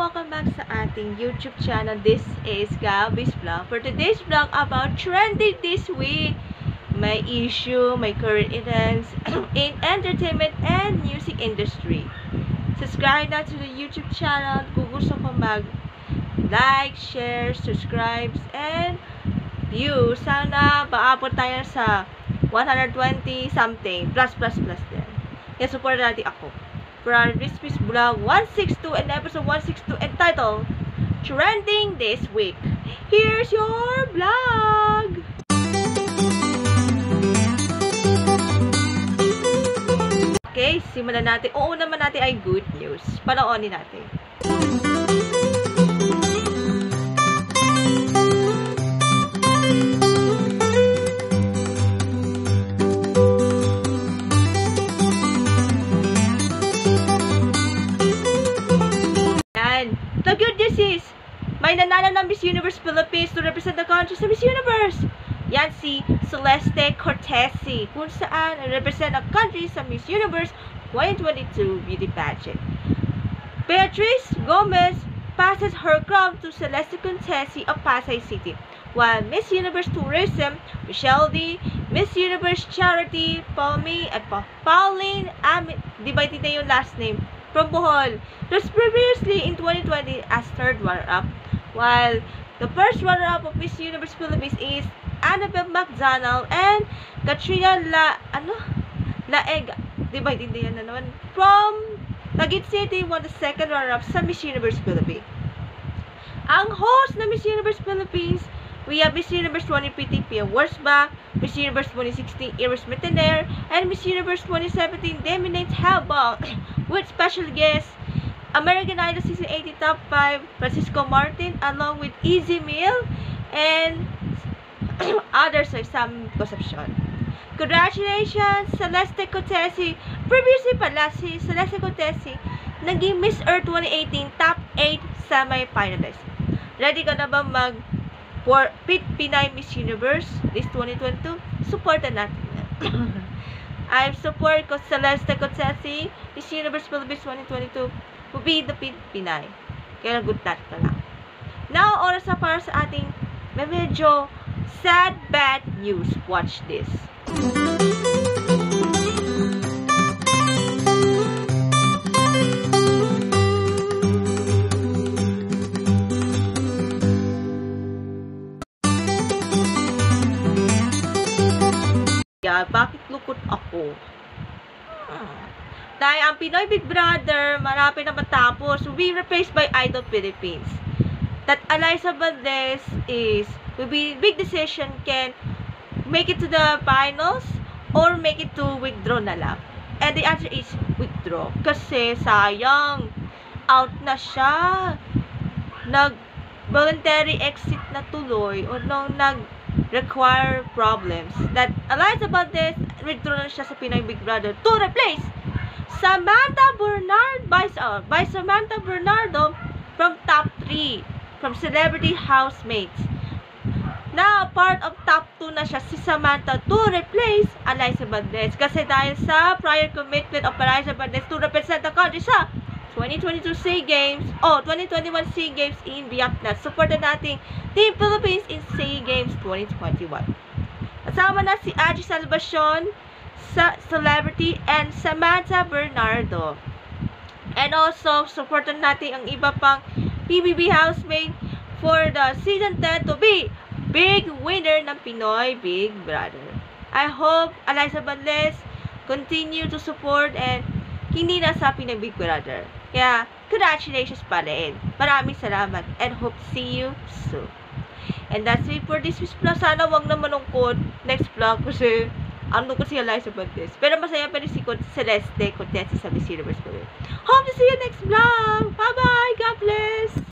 welcome back sa ating YouTube channel. This is Gabby's Vlog. For today's vlog about trending this week, may issue, may current events in entertainment and music industry. Subscribe na to the YouTube channel kung gusto ko mag-like, share, subscribe, and view. Sana paabot tayo sa 120 something, plus din. Kaya support natin ako. For our Crispy's Vlog 162 and episode 162 entitled Trending This Week. Here's your vlog! Okay, simulan natin. Oo naman natin ay good news. Panoonin natin. The good news is, may nanalo ng Miss Universe Philippines to represent the country sa Miss Universe. Yan si Celeste Cortesi, kung saan represent ang country sa Miss Universe 2022 beauty pageant. Beatrice Gomez passes her crown to Celeste Cortesi of Pasay City, while Miss Universe Tourism, Michelle D, Miss Universe Charity, Palmy, at Pauline, di ba ito yung last name? From Bohol, was previously in 2020 as third runner-up, while the first runner-up of Miss Universe Philippines is Annabelle McDonald and Katrina Laega. Diba, hindi yan na naman. From Taguig City, won the second runner-up sa Miss Universe Philippines. Ang host na Miss Universe Philippines, we have Miss Universe 2015, Pia Wurzbach, Miss Universe 2016, Iris Mittener, and Miss Universe 2017, Deminate Habang, with special guests, American Idol Season 80 Top 5, Francisco Martin, along with Easy Meal, and others like Sam Concepcion. Congratulations, Celeste Cortesi. Previously pala, si Celeste Cortesi, naging Miss Earth 2018 Top 8 semi-finalist. Ready ka na ba for Pinay Miss Universe this 2022? Supportan natin. I support ko Celeste Cortesi, Miss Universe Philippines 2022 will be the Pinay. Kaya good luck ka lang. Now, oras na para sa ating medyo sad, bad news. Watch this. Bakit lukot ako? Dahil ang Pinoy Big Brother marami na matapos, will be replaced by Idol Philippines. That Eliza Valdez will be big decision, can make it to the finals or make it to withdraw na lang. And the answer is withdraw. Kasi sayang, out na siya. Nag-voluntary exit na tuloy or require problems. That Eliza Valdez withdraw na siya sa Pinoy Big Brother to replace Samantha Bernardo by Samantha Bernardo from top 3 from Celebrity Housemates. Now, part of top 2 na siya si Samantha to replace Eliza Valdez kasi dahil sa prior commitment of Eliza Valdez to represent the country sa 2022 SEA Games, 2021 SEA Games in Vietnam. Supportan natin Team Philippines in SEA Games 2021. Kasama na si Aji Salvacion sa Celebrity and Samantha Bernardo. And also, supportan natin ang iba pang PBB housemate for the season 10 to be big winner ng Pinoy Big Brother. I hope Eliza Valdez continue to support and hindi na sa Pinoy Big Brother. Kaya, congratulations pa rin. Maraming salamat and hope to see you soon. And that's it for this week's vlog. Sana wag na malungkot next vlog kasi ano ko si Eliza Valdez. Pero masaya pa rin si Celeste Cortesi sa Miss Universe. Hope to see you next vlog. Bye-bye. God bless.